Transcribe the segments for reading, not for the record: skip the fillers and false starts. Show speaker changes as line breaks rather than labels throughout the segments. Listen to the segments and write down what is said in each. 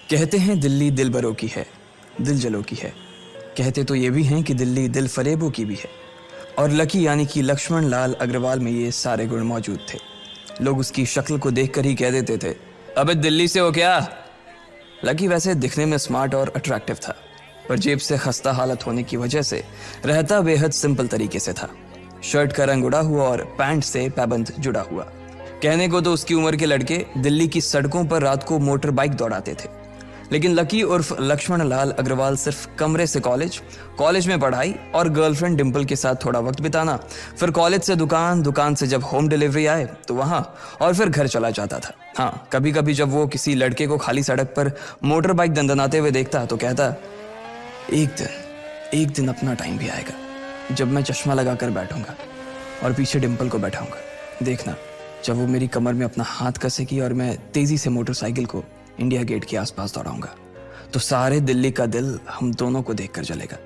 कहते हैं दिल्ली दिल बरों की है, दिल जलों की है। कहते तो ये भी हैं कि दिल्ली दिल फरेबों की भी है। और लकी यानी कि लक्ष्मण लाल अग्रवाल में ये सारे गुण मौजूद थे। लोग उसकी शक्ल को देखकर ही कह देते थे, अबे दिल्ली से हो क्या। लकी वैसे दिखने में स्मार्ट और अट्रैक्टिव था, पर जेब से खस्ता हालत होने की वजह से रहता बेहद सिंपल तरीके से था। शर्ट का रंग उड़ा हुआ और पैंट से पैबंद जुड़ा हुआ। कहने को तो उसकी उम्र के लड़के दिल्ली की सड़कों पर रात को मोटर बाइक दौड़ाते थे, लेकिन लकी उर्फ लक्ष्मण लाल अग्रवाल सिर्फ कमरे से कॉलेज में पढ़ाई और गर्लफ्रेंड डिंपल के साथ थोड़ा वक्त बिताना, फिर कॉलेज से दुकान, दुकान से जब होम डिलीवरी आए तो वहां, और फिर घर चला जाता था। हाँ, कभी कभी जब वो किसी लड़के को खाली सड़क पर मोटर बाइक दंदनाते हुए देखता तो कहता, एक दिन अपना टाइम भी आएगा जब मैं चश्मा लगाकर बैठूंगा और पीछे डिंपल को बैठाऊंगा। देखना, जब वो मेरी कमर में अपना हाथ कसेगी और मैं तेजी से मोटरसाइकिल को इंडिया गेट के आसपास दौड़ाऊंगा, तो सारे दिल्ली का दिल हम दोनों को देखकर जलेगा।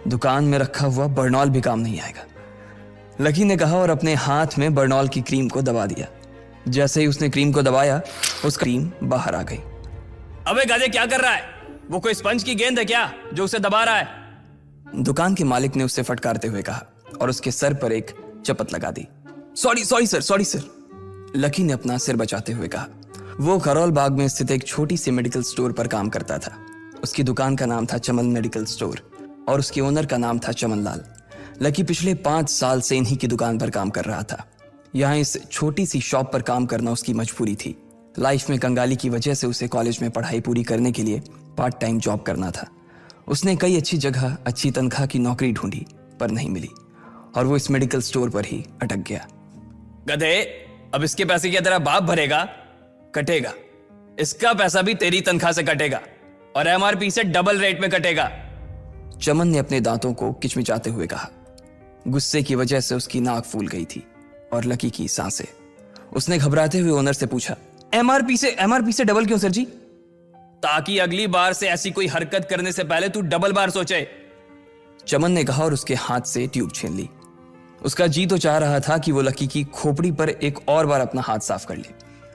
दुकान में रखा हुआ बर्नॉल भी काम नहीं आएगा। लकी ने कहा और अपने हाथ में बर्नॉल की क्रीम को दबा दिया। जैसे ही उसने क्रीम को दबाया, उस क्रीम बाहर आ गई। अबे गाजे, क्या कर रहा है? वो कोई स्पंज की गेंद है क्या जो उसे दबा रहा है? दुकान के मालिक ने उससे फटकारते हुए कहा और उसके सर पर एक चपत लगा दी। Sorry sir. लकी ने अपना सिर बचाते हुए कहा। वो खरौल बाग में स्थित एक छोटी सी मेडिकल स्टोर पर काम करता था। उसकी दुकान का नाम था चमन मेडिकल स्टोर और उसके ओनर का नाम था चमन लाल। लकी पिछले 5 साल से इन्हीं की दुकान पर काम कर रहा था। यहाँ इस छोटी सी शॉप पर काम करना उसकी मजबूरी थी। लाइफ में कंगाली की वजह से उसे कॉलेज में पढ़ाई पूरी करने के लिए पार्ट टाइम जॉब करना था। उसने कई अच्छी जगह अच्छी तनख्वाह की नौकरी ढूंढी, पर नहीं मिली और वो इस मेडिकल स्टोर पर ही अटक गया। गधे, अब इसके पैसे क्या तेरा बाप भरेगा? कटेगा। इसका पैसा भी तेरी तनख्वाह से कटेगा और एमआरपी से डबल रेट में कटेगा। चमन ने अपने दांतों को किचमिचाते हुए कहा। गुस्से की वजह से उसकी नाक फूल गई थी और लकी की सांसें। उसने घबराते हुए ओनर से पूछा, एमआरपी से डबल क्यों सर जी? ताकि अगली बार से ऐसी कोई हरकत करने से पहले तू डबल बार सोचे, चमन ने कहा और उसके हाथ से ट्यूब छीन ली। उसका जी तो चाह रहा था कि वो लकी की खोपड़ी पर एक और बार अपना हाथ साफ कर ले,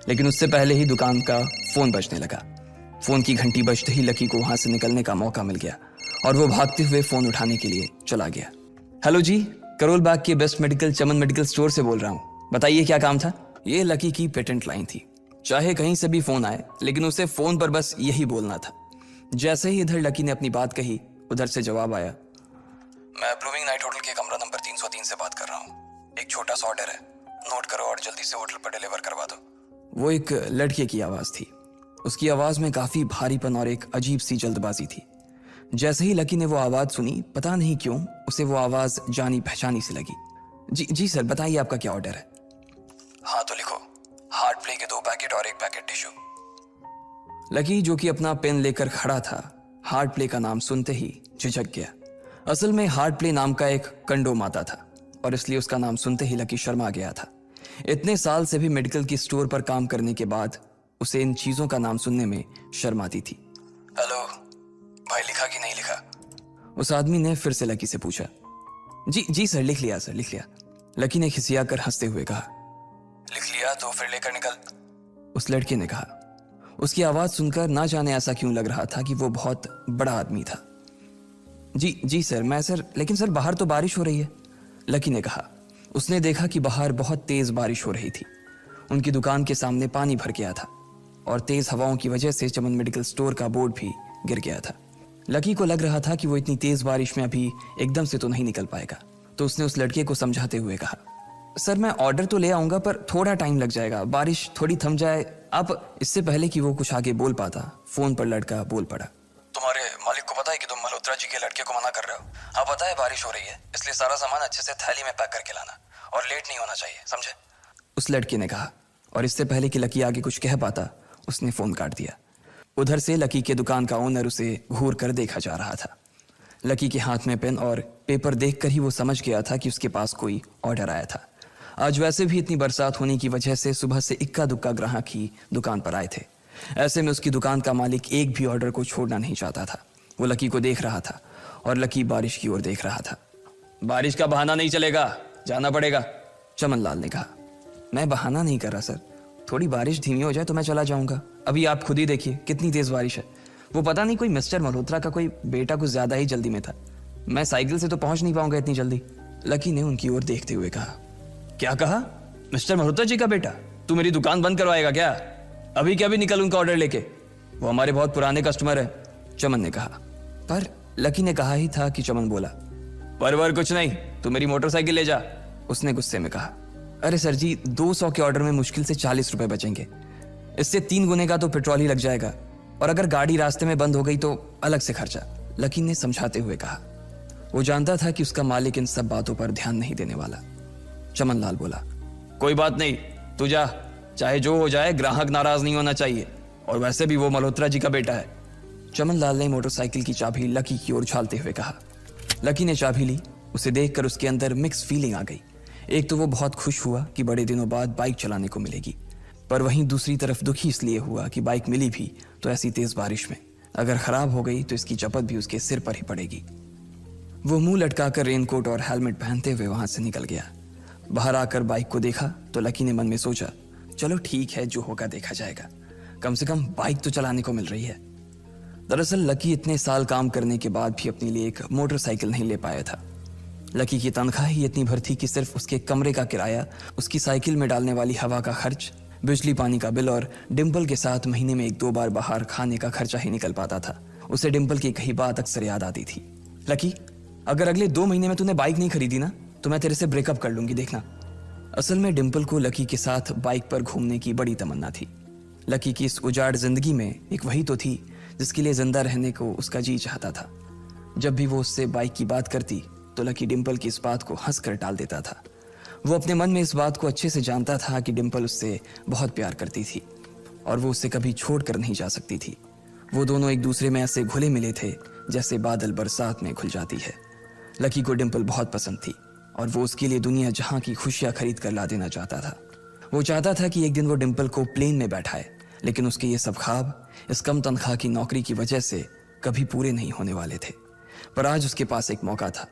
लेकिन उससे पहले ही दुकान का फोन बजने लगा। फोन की घंटी बजते ही लकी को वहां से निकलने का मौका मिल गया और वो भागते हुए फोन उठाने के लिए चला गया। हेलो जी, करोल बाग के बेस्ट मेडिकल चमन मेडिकल स्टोर से बोल रहा हूँ, बताइए क्या काम था? ये लकी की पेटेंट लाइन थी। चाहे कहीं से भी फोन आए, लेकिन उसे फोन पर बस यही बोलना था। जैसे ही इधर लकी ने अपनी बात कही, उधर से जवाब आया, मैं ब्लूमिंग नाइट होटल के कमरा नंबर 303 से बात कर रहा हूँ। एक छोटा सा ऑर्डर है, नोट करो और जल्दी से होटल पर डिलीवर करवा दो। वो एक लड़के की आवाज थी। उसकी आवाज में काफी भारीपन और एक अजीब सी जल्दबाजी थी। जैसे ही लकी ने वो आवाज सुनी, पता नहीं क्यों उसे वो आवाज जानी पहचानी सी लगी। जी सर, बताइए आपका क्या ऑर्डर है? हाँ तो लिखो, हार्ट प्ले के 2 पैकेट और 1 पैकेट टिश्यू। लकी, जो कि अपना पेन लेकर खड़ा था, हार्ट प्ले का नाम सुनते ही झिझक गया। असल में हार्ट प्ले नाम का एक कंडोम आता था और इसलिए उसका नाम सुनते ही लकी शर्मा गया था। इतने साल से भी मेडिकल की स्टोर पर काम करने के बाद उसे इन चीजों का नाम सुनने में शर्म आती थी। हेलो भाई, लिखा कि नहीं लिखा? उस आदमी ने फिर से लकी से पूछा। जी सर, लिख लिया सर, लिख लिया। लकी ने खिसियाकर हंसते हुए कहा। लिख लिया तो फिर लेकर निकल, उस लड़के ने कहा। उसकी आवाज सुनकर ना जाने ऐसा क्यों लग रहा था कि वो बहुत बड़ा आदमी था। जी सर, लेकिन सर बाहर तो बारिश हो रही है, लकी ने कहा। उसने देखा कि बाहर बहुत तेज बारिश हो रही थी। उनकी दुकान के सामने पानी भर गया था और तेज हवाओं की वजह से चमन मेडिकल स्टोर का बोर्ड भी गिर गया था। लकी को लग रहा था कि वो इतनी तेज बारिश में अभी एकदम से तो नहीं निकल पाएगा, तो उसने उस लड़के को समझाते हुए कहा, सर मैं ऑर्डर तो ले आऊंगा पर थोड़ा टाइम लग जाएगा, बारिश थोड़ी थम जाए आप। इससे पहले कि वो कुछ आगे बोल पाता, फोन पर लड़का बोल पड़ा। तुम्हारे मालिक को पता है कि तुम मल्होत्रा जी के लड़के को मना कर रहे हो? हाँ पता है, बारिश हो रही है, इसलिए सारा सामान अच्छे से थैली में पैक करके लाना और लेट नहीं होना चाहिए, समझे? उस लड़के ने कहा और इससे पहले कि लकी आगे कुछ कह पाता, उसने फोन काट दिया। उधर से लकी के दुकान का ओनर उसे घूर कर देखा जा रहा था। लकी के हाथ में पेन और पेपर देखकर ही वो समझ गया था कि उसके पास कोई ऑर्डर आया था। आज वैसे भी इतनी बरसात होने की वजह से सुबह से इक्का दुक्का ग्राहक ही दुकान पर आए थे। ऐसे में उसकी दुकान का मालिक एक भी ऑर्डर को छोड़ना नहीं चाहता था। वो लकी को देख रहा था और लकी बारिश की ओर देख रहा था। बारिश का बहाना नहीं चलेगा, जाना पड़ेगा, चमन लाल ने कहा। मैं बहाना नहीं कर रहा सर, थोड़ी बारिश धीमी हो जाए तो मैं चला जाऊंगा। अभी आप खुद ही देखिए कितनी तेज बारिश है। वो पता नहीं कोई मिस्टर मल्होत्रा का कोई बेटा कुछ ज्यादा ही जल्दी में था। मैं साइकिल से तो पहुंच नहीं पाऊंगा इतनी जल्दी। लकी ने उनकी ओर देखते हुए कहा। क्या कहा? मिस्टर मल्होत्रा जी का बेटा? तू मेरी दुकान बंद करवाएगा क्या? अभी क्या भी निकल उनका ऑर्डर लेके, वो हमारे बहुत पुराने कस्टमर है, चमन ने कहा। पर लकी ने कहा ही था कि चमन बोला, पर कुछ नहीं, तू मेरी मोटरसाइकिल ले जा, उसने गुस्से में कहा। अरे सर जी, 200 के ऑर्डर में मुश्किल से 40 रुपए बचेंगे, इससे 3 गुने का तो पेट्रोल ही लग जाएगा, और अगर गाड़ी रास्ते में बंद हो गई तो अलग से खर्चा, लकी ने समझाते हुए कहा। वो जानता था कि उसका मालिक इन सब बातों पर ध्यान नहीं देने वाला। चमन लाल बोला, कोई बात नहीं, तू जा, चाहे जो हो जाए, ग्राहक नाराज नहीं होना चाहिए, और वैसे भी वो मल्होत्रा जी का बेटा है। चमन लाल ने मोटरसाइकिल की चाबी लकी की ओर उछालते हुए कहा। लकी ने चाबी ली। उसे देखकर उसके अंदर मिक्स फीलिंग आ गई। एक तो वो बहुत खुश हुआ कि बड़े दिनों बाद बाइक चलाने को मिलेगी, पर वहीं दूसरी तरफ दुखी इसलिए हुआ कि बाइक मिली भी तो ऐसी तेज बारिश में, अगर खराब हो गई तो इसकी चपत भी उसके सिर पर ही पड़ेगी। वो मुंह लटकाकर रेनकोट और हेलमेट पहनते हुए वहां से निकल गया। बाहर आकर बाइक को देखा तो लकी ने मन में सोचा, चलो ठीक है, जो होगा देखा जाएगा, कम से कम बाइक तो चलाने को मिल रही है। दरअसल लकी इतने साल काम करने के बाद भी अपने लिए एक मोटरसाइकिल नहीं ले पाया था। लकी की तनख्वाह ही इतनी भर थी कि सिर्फ उसके कमरे का किराया, उसकी साइकिल में डालने वाली हवा का खर्च, बिजली पानी का बिल और डिम्पल के साथ महीने में 1-2 बार बाहर खाने का खर्चा ही निकल पाता था। उसे डिम्पल की कही बात अक्सर याद आती थी, लकी, अगर अगले 2 महीने में तूने बाइक नहीं खरीदी ना तो मैं तेरे से ब्रेकअप कर लूंगी, देखना। असल में डिम्पल को लकी के साथ बाइक पर घूमने की बड़ी तमन्ना थी। लकी की इस उजाड़ जिंदगी में एक वही तो थी जिसके लिए जिंदा रहने को उसका जी चाहता था। जब भी वो उससे बाइक की बात करती तो लकी डिम्पल की इस बात को हंसकर टाल देता था। वो अपने मन में इस बात को अच्छे से जानता था कि डिम्पल उससे बहुत प्यार करती थी और वो उससे कभी छोड़ कर नहीं जा सकती थी। वो दोनों एक दूसरे में ऐसे घुले मिले थे जैसे बादल बरसात में घुल जाती है। लकी को डिम्पल बहुत पसंद थी और वो उसके लिए दुनिया जहां की खुशियां खरीद कर ला देना चाहता था। वो चाहता था कि एक दिन वो डिम्पल को प्लेन में बैठाए, लेकिन उसके ये सब ख्वाब इस कम तनख्वाह की नौकरी की वजह से कभी पूरे नहीं होने वाले थे। पर आज उसके पास एक मौका था।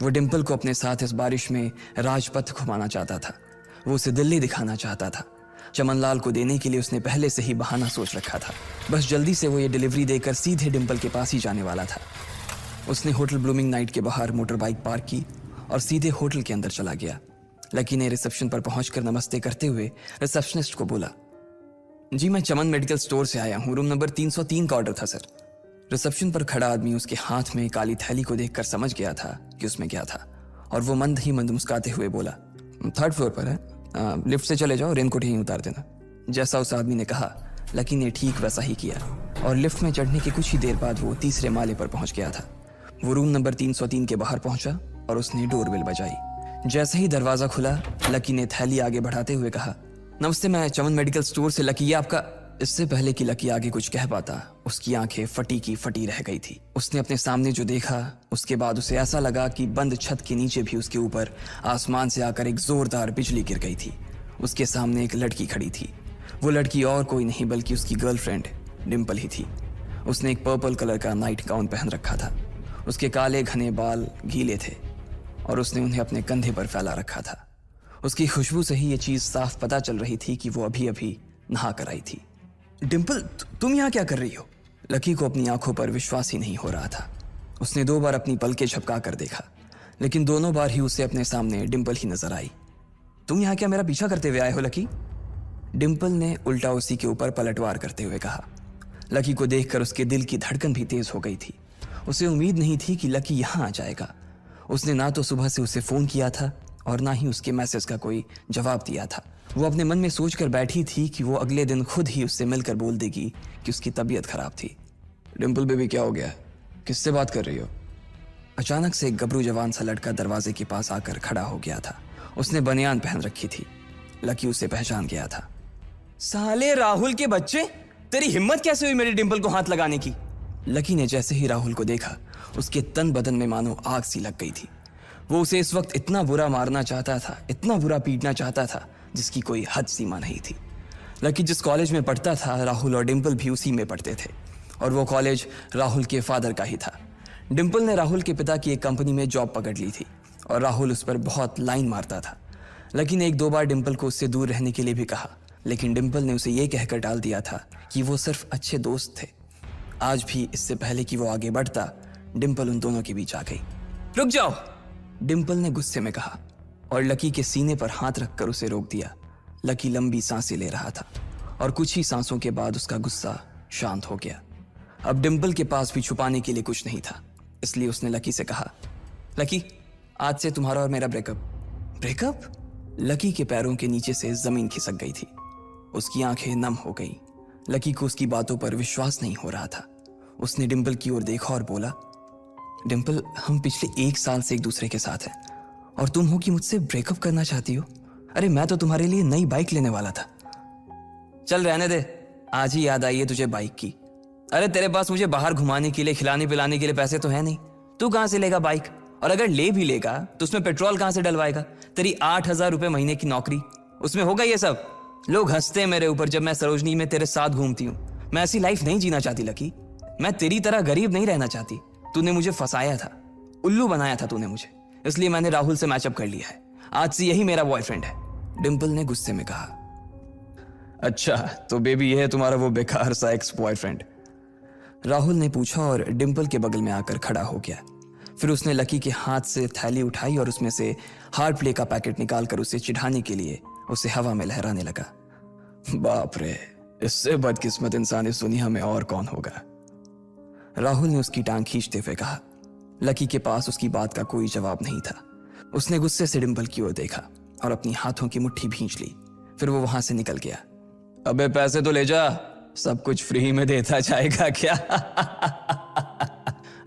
वो डिम्पल को अपने साथ इस बारिश में राजपथ घुमाना चाहता था। वो उसे दिल्ली दिखाना चाहता था। चमनलाल को देने के लिए उसने पहले से ही बहाना सोच रखा था। बस जल्दी से वो ये डिलीवरी देकर सीधे डिम्पल के पास ही जाने वाला था। उसने होटल ब्लूमिंग नाइट के बाहर मोटर बाइक पार्क की और सीधे होटल के अंदर चला गया। लकी ने रिसेप्शन पर पहुंचकर नमस्ते करते हुए रिसेप्शनिस्ट को बोला, जी मैं चमन मेडिकल स्टोर से आया हूँ, रूम नंबर 303 का ऑर्डर था सर। रिसेप्शन पर खड़ा आदमी उसके हाथ में काली थैली को देखकर समझ गया था कि उसमें क्या था और वो मंद ही मंद मुस्कुराते हुए बोला, 3rd फ्लोर पर है, लिफ्ट से चले जाओ, रेनकोट ही उतार देना। जैसा उस आदमी ने कहा लकी ने ठीक वैसा ही किया और लिफ्ट में चढ़ने के कुछ ही देर बाद वो 3रे माले पर पहुंच गया था। वो रूम नंबर 303 के बाहर पहुंचा और उसने डोरबेल बजाई। जैसे ही दरवाजा खुला लकी ने थैली आगे बढ़ाते हुए कहा, नमस्ते, मैं चमन मेडिकल स्टोर से लकी, ये आपका। इससे पहले कि लकी आगे कुछ कह पाता उसकी आंखें फटी की फटी रह गई थी। उसने अपने सामने जो देखा उसके बाद उसे ऐसा लगा कि बंद छत के नीचे भी उसके ऊपर आसमान से आकर एक जोरदार बिजली गिर गई थी। उसके सामने एक लड़की खड़ी थी। वो लड़की और कोई नहीं बल्कि उसकी गर्लफ्रेंड डिम्पल ही थी। उसने एक पर्पल कलर का नाइट गाउन पहन रखा था। उसके काले घने बाल गीले थे और उसने उन्हें अपने कंधे पर फैला रखा था। उसकी खुशबू से ही ये चीज साफ पता चल रही थी कि वो अभी अभी नहा कर आई थी। डिम्पल, तुम यहाँ क्या कर रही हो? लकी को अपनी आंखों पर विश्वास ही नहीं हो रहा था। उसने 2 बार अपनी पलकें झपका कर देखा, लेकिन दोनों बार ही उसे अपने सामने डिम्पल ही नजर आई। तुम यहाँ क्या मेरा पीछा करते हुए आए हो लकी? डिम्पल ने उल्टा उसी के ऊपर पलटवार करते हुए कहा। लकी को देखकर उसके दिल की धड़कन भी तेज हो गई थी। उसे उम्मीद नहीं थी कि लकी यहाँ आ जाएगा। उसने ना तो सुबह से उसे फोन किया था और ना ही उसके मैसेज का कोई जवाब दिया था। वो अपने मन में सोचकर बैठी थी कि वो अगले दिन खुद ही उससे मिलकर बोल देगी कि उसकी तबीयत खराब थी। डिम्पल बेबी, क्या हो गया? किससे बात कर रही हो? अचानक से एक गबरू जवान सा लड़का दरवाजे के पास आकर खड़ा हो गया था। उसने बनियान पहन रखी थी। लकी उसे पहचान गया था। साले राहुल के बच्चे, तेरी हिम्मत कैसे हुई मेरी डिम्पल को हाथ लगाने की? लकी ने जैसे ही राहुल को देखा उसके तन बदन में मानो आग सी लग गई थी। वो उसे इस वक्त इतना बुरा मारना चाहता था, इतना बुरा पीटना चाहता था जिसकी कोई हद सीमा नहीं थी। लकी जिस कॉलेज में पढ़ता था राहुल और डिम्पल भी उसी में पढ़ते थे और वो कॉलेज राहुल के फादर का ही था। डिम्पल ने राहुल के पिता की एक कंपनी में जॉब पकड़ ली थी और राहुल उस पर बहुत लाइन मारता था। लकी ने 1-2 बार डिम्पल को उससे दूर रहने के लिए भी कहा, लेकिन डिम्पल ने उसे ये कहकर टाल दिया था कि वो सिर्फ अच्छे दोस्त थे। आज भी इससे पहले कि वो आगे बढ़ता, डिम्पल उन दोनों के बीच आ गई। रुक जाओ, डिम्पल ने गुस्से में कहा और लकी के सीने पर हाथ रखकर उसे रोक दिया। लकी लंबी सांसें ले रहा था और कुछ ही सांसों के बाद उसका गुस्सा शांत हो गया। अब डिम्पल के पास भी छुपाने के लिए कुछ नहीं था, इसलिए उसने लकी से कहा, लकी, आज से तुम्हारा और मेरा ब्रेकअप। ब्रेकअप? लकी के पैरों के नीचे से जमीन खिसक गई थी। उसकी आंखें नम हो गईं। लकी को उसकी बातों पर विश्वास नहीं हो रहा था। उसने डिम्पल की ओर देखा और बोला, डिम्पल, हम पिछले 1 साल से एक दूसरे के साथ हैं और तुम हो कि मुझसे ब्रेकअप करना चाहती हो? अरे मैं तो तुम्हारे लिए नई बाइक लेने वाला था। चल रहने दे, आज ही याद आई है तुझे बाइक की। अरे तेरे पास मुझे बाहर घुमाने के लिए, खिलाने पिलाने के लिए पैसे तो है नहीं, तू कहां से लेगा बाइक? और अगर ले भी लेगा तो उसमें पेट्रोल कहां से डलवाएगा? तेरी 8,000 रुपए महीने की नौकरी, उसमें होगा ये सब? लोग हंसते हैं मेरे ऊपर जब मैं सरोजनी में तेरे साथ घूमती हूँ। मैं ऐसी लाइफ नहीं जीना चाहती लकी। मैं तेरी तरह गरीब नहीं रहना चाहती। तूने मुझे फंसाया था, उल्लू बनाया था तूने मुझे, इसलिए मैंने राहुल से मैचअप कर लिया है। आज से यही मेरा बॉयफ्रेंड है, डिम्पल ने गुस्से में कहा। अच्छा, तो बेबी ये है तुम्हारा वो बेकार सा एक्स बॉयफ्रेंड? राहुल ने पूछा और डिम्पल के बगल में आकर खड़ा हो गया। फिर उसने लकी के हाथ से थैली उठाई और उसमें से हार्ड प्ले का पैकेट निकालकर उसे चिढ़ाने के लिए उसे हवा में लहराने लगा। बाप रे, इससे बदकिस्मत इंसान इस दुनिया में और कौन होगा? राहुल ने उसकी टांग खींचते हुए कहा। लकी के पास उसकी बात का कोई जवाब नहीं था। उसने गुस्से से डिम्पल की ओर देखा और अपनी हाथों की मुट्ठी भींच ली। फिर वो वहां से निकल गया। अबे पैसे तो ले जा, सब कुछ फ्री में देता जाएगा क्या?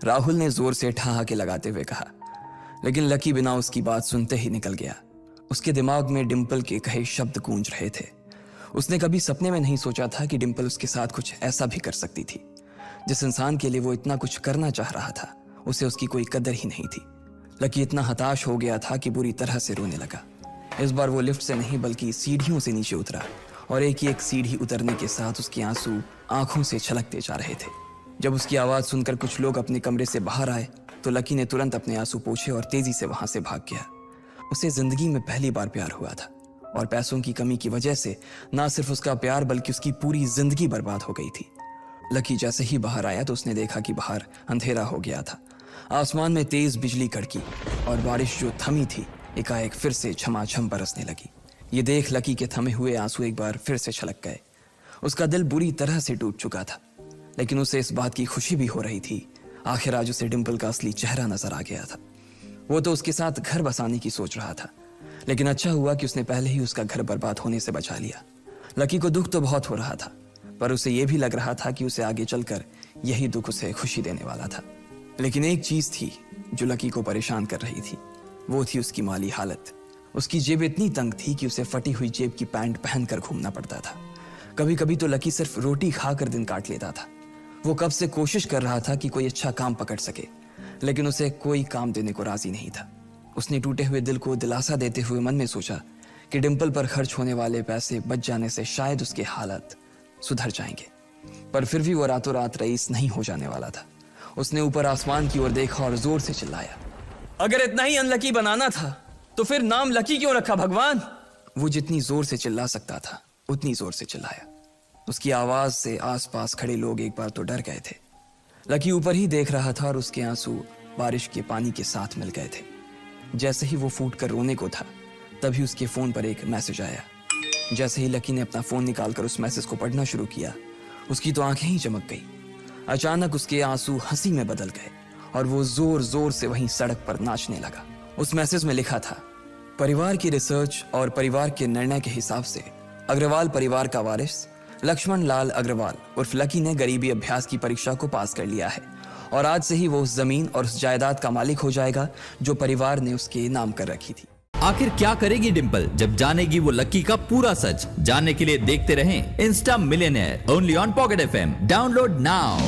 राहुल ने जोर से ठहाके लगाते हुए कहा, लेकिन लकी बिना उसकी बात सुनते ही निकल गया। उसके दिमाग में डिम्पल के कहे शब्द गूंज रहे थे। उसने कभी सपने में नहीं सोचा था कि डिम्पल उसके साथ कुछ ऐसा भी कर सकती थी। जिस इंसान के लिए वो इतना कुछ करना चाह रहा था, उसे उसकी कोई कदर ही नहीं थी। लकी इतना हताश हो गया था कि बुरी तरह से रोने लगा। इस बार वो लिफ्ट से नहीं बल्कि सीढ़ियों से नीचे उतरा और एक ही एक सीढ़ी उतरने के साथ उसके आंसू आंखों से छलकते जा रहे थे। जब उसकी आवाज सुनकर कुछ लोग अपने कमरे से बाहर आए तो लकी ने तुरंत अपने आंसू पोंछे और तेजी से वहां से भाग गया। उसे जिंदगी में पहली बार प्यार हुआ था और पैसों की कमी की वजह से ना सिर्फ उसका प्यार बल्कि उसकी पूरी जिंदगी बर्बाद हो गई थी। लकी जैसे ही बाहर आया तो उसने देखा कि बाहर अंधेरा हो गया था। आसमान में तेज बिजली कड़की और बारिश जो थमी थी एकाएक फिर से झमाझम बरसने लगी। ये देख लकी के थमे हुए आंसू एक बार फिर से छलक गए। उसका दिल बुरी तरह से टूट चुका था, लेकिन उसे इस बात की खुशी भी हो रही थी। आखिर आज उसे डिम्पल का असली चेहरा नजर आ गया था। वो तो उसके साथ घर बसाने की सोच रहा था, लेकिन अच्छा हुआ कि उसने पहले ही उसका घर बर्बाद होने से बचा लिया। लकी को दुख तो बहुत हो रहा था, पर उसे यह भी लग रहा था कि उसे आगे चलकर यही दुख उसे खुशी देने वाला था। लेकिन एक चीज थी जो लकी को परेशान कर रही थी, वो थी उसकी माली हालत। उसकी जेब इतनी तंग थी कि उसे फटी हुई जेब की पैंट पहनकर घूमना पड़ता था। कभी कभी तो लकी सिर्फ रोटी खाकर दिन काट लेता था। वो कब से कोशिश कर रहा था कि कोई अच्छा काम पकड़ सके, लेकिन उसे कोई काम देने को राजी नहीं था। उसने टूटे हुए दिल को दिलासा देते हुए मन में सोचा कि डिम्पल पर खर्च होने वाले पैसे बच जाने से शायद उसके हालत सुधर जाएंगे, पर फिर भी वो रातों रात रईस नहीं हो जाने वाला था। उसने ऊपर आसमान की ओर देखा और जोर से चिल्लाया, अगर इतना ही अनलकी बनाना था तो फिर नाम लकी क्यों रखा भगवान? वो जितनी जोर से चिल्ला सकता था उतनी जोर से चिल्लाया। उसकी आवाज से आसपास खड़े लोग एक बार तो डर गए थे। लकी ऊपर ही देख रहा था और उसके आंसू बारिश के पानी के साथ मिल गए थे। जैसे ही वो फूट कर रोने को था, तभी उसके फोन पर एक मैसेज आया। जैसे ही लकी ने अपना फोन निकालकर उस मैसेज को पढ़ना शुरू किया, उसकी तो आंखें ही चमक गई। अचानक उसके आंसू हंसी में बदल गए और वो जोर जोर से वहीं सड़क पर नाचने लगा। उस मैसेज में लिखा था, परिवार की रिसर्च और परिवार के निर्णय के हिसाब से अग्रवाल परिवार का वारिस लक्ष्मण लाल अग्रवाल उर्फ लकी ने गरीबी अभ्यास की परीक्षा को पास कर लिया है और आज से ही वो उस जमीन और उस जायदाद का मालिक हो जाएगा जो परिवार ने उसके नाम कर रखी थी।
आखिर क्या करेगी डिम्पल जब जानेगी वो लकी का पूरा सच? जानने के लिए देखते रहें Insta millionaire only on pocket FM। Download now.